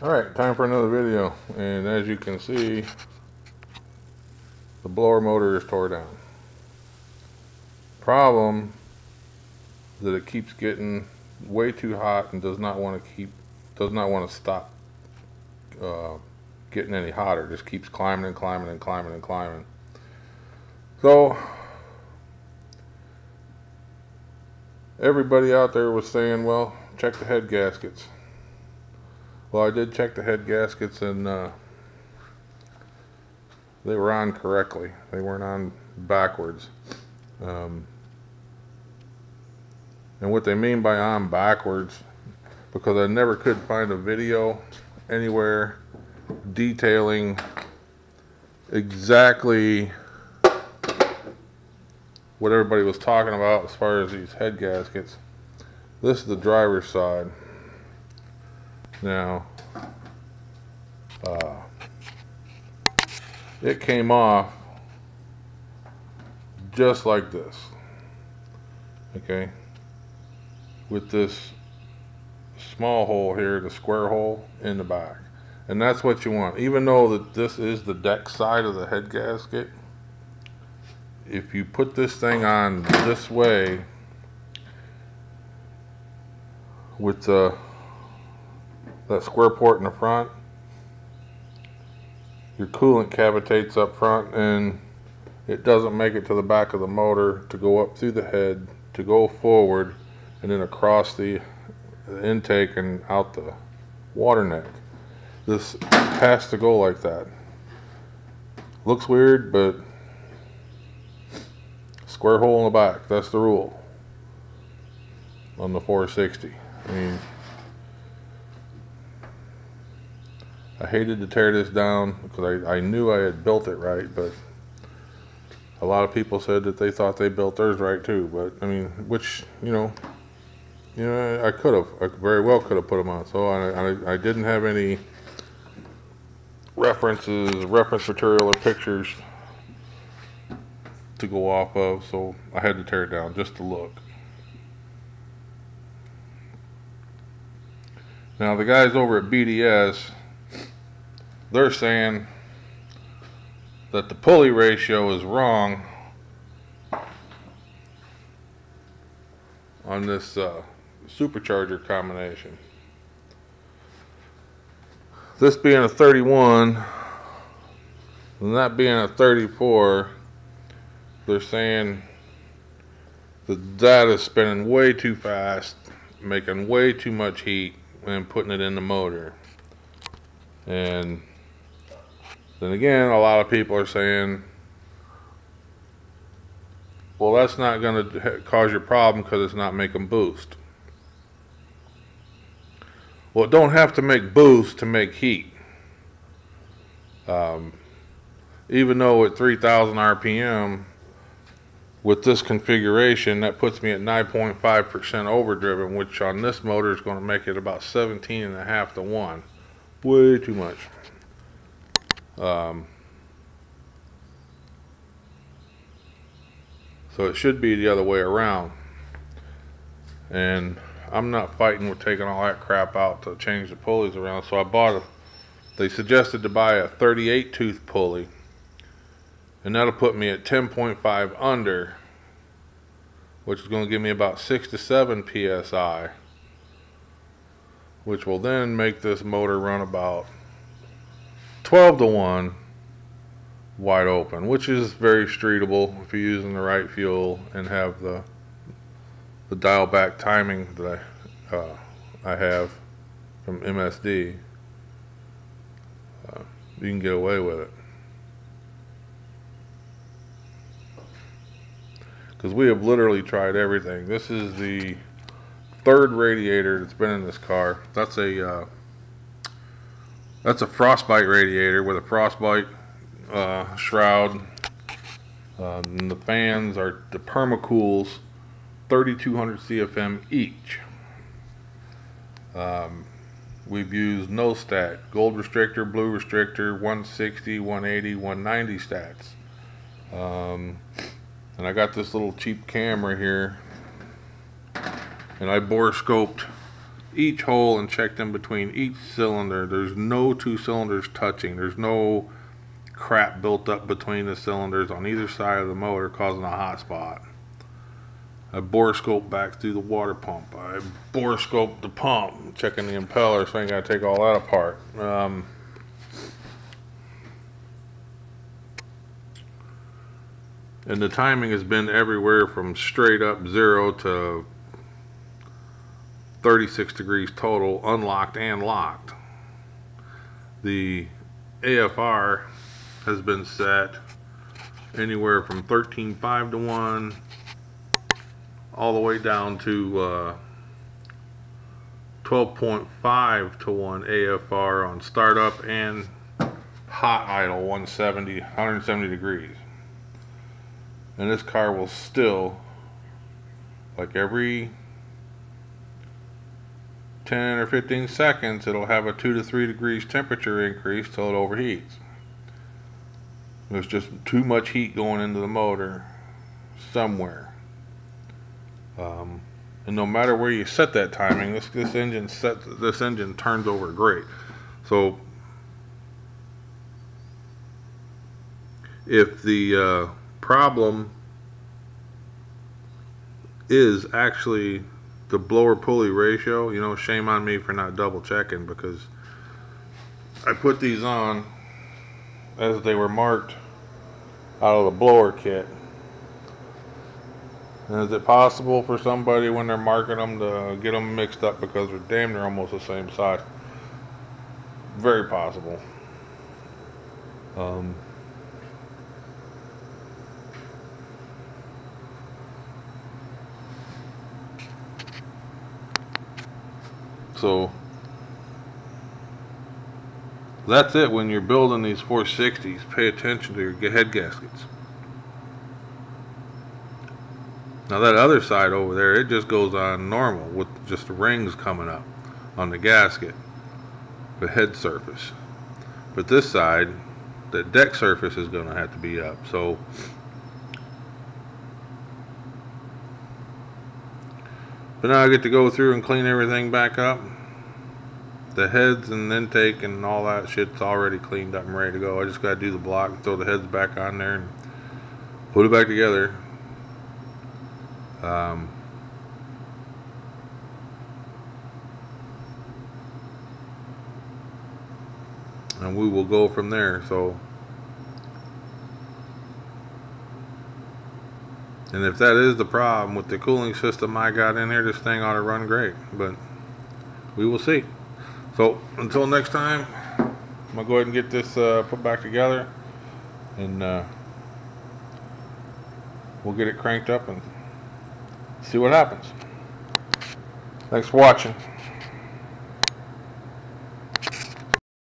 Alright, time for another video, and as you can see, the blower motor is tore down. Problem is that it keeps getting way too hot and does not want to stop getting any hotter. Just keeps climbing and climbing and climbing and climbing. So everybody out there was saying, well, check the head gaskets. Well, I did check the head gaskets, and they were on correctly. They weren't on backwards. And what they mean by on backwards, because I never could find a video anywhere detailing exactly what everybody was talking about as far as these head gaskets. This is the driver's side. Now, it came off just like this, okay, with this small hole here, the square hole in the back. And that's what you want. Even though that this is the deck side of the head gasket, if you put this thing on this way with that square port in the front, your coolant cavitates up front and it doesn't make it to the back of the motor to go up through the head, to go forward and then across the intake and out the water neck. This has to go like that. Looks weird, but square hole in the back, that's the rule on the 460. I mean, I hated to tear this down because I knew I had built it right, but a lot of people said that they thought they built theirs right too. But I mean, which, you know, I very well could have put them on. So I didn't have any reference material or pictures to go off of, so I had to tear it down just to look. Now the guys over at BDS, they're saying that the pulley ratio is wrong on this supercharger combination. This being a 31 and that being a 34, they're saying that is spinning way too fast, making way too much heat and putting it in the motor. And then again, a lot of people are saying, well, that's not going to cause your problem because it's not making boost. Well, it don't have to make boost to make heat. Even though at 3,000 RPM, with this configuration, that puts me at 9.5% overdriven, which on this motor is going to make it about 17.5 to 1. Way too much. So it should be the other way around. And I'm not fighting with taking all that crap out to change the pulleys around. So I bought they suggested to buy a 38 tooth pulley. And that'll put me at 10.5 under, which is going to give me about 6 to 7 PSI. Which will then make this motor run about 12 to 1 wide open, which is very streetable if you're using the right fuel and have the dial back timing that I have from MSD. You can get away with it, because we have literally tried everything. This is the third radiator that's been in this car. That's a frostbite radiator with a frostbite shroud. And the fans are the Permacools, 3200 CFM each. We've used no stat, gold restrictor, blue restrictor, 160, 180, 190 stats. And I got this little cheap camera here, and I bore scoped each hole and checked in between each cylinder. There's no two cylinders touching. There's no crap built up between the cylinders on either side of the motor causing a hot spot. I borescoped back through the water pump. I borescoped the pump, checking the impeller, so I ain't got to take all that apart. And the timing has been everywhere from straight up 0 to 36 degrees total, unlocked and locked. The AFR has been set anywhere from 13.5 to 1 all the way down to 12.5 to 1 AFR on startup and hot idle 170 degrees. And this car will still, like every 10 or 15 seconds, it'll have a 2 to 3 degrees temperature increase till it overheats. There's just too much heat going into the motor somewhere. And no matter where you set that timing, this engine turns over great. So if the problem is actually the blower pulley ratio, you know, shame on me for not double checking, because I put these on as they were marked out of the blower kit. And is it possible for somebody when they're marking them to get them mixed up because they're damn near almost the same size? Very possible. So that's it. When you're building these 460s, pay attention to your head gaskets. Now that other side over there, it just goes on normal with just the rings coming up on the gasket, the head surface. But this side, the deck surface is going to have to be up. So but now I get to go through and clean everything back up. The heads and intake and all that shit's already cleaned up and ready to go. I just got to do the block and throw the heads back on there and put it back together. And we will go from there. So, and if that is the problem with the cooling system I got in there, this thing ought to run great, but we will see. So until next time, I'm gonna go ahead and get this put back together, and we'll get it cranked up and see what happens. Thanks for watching.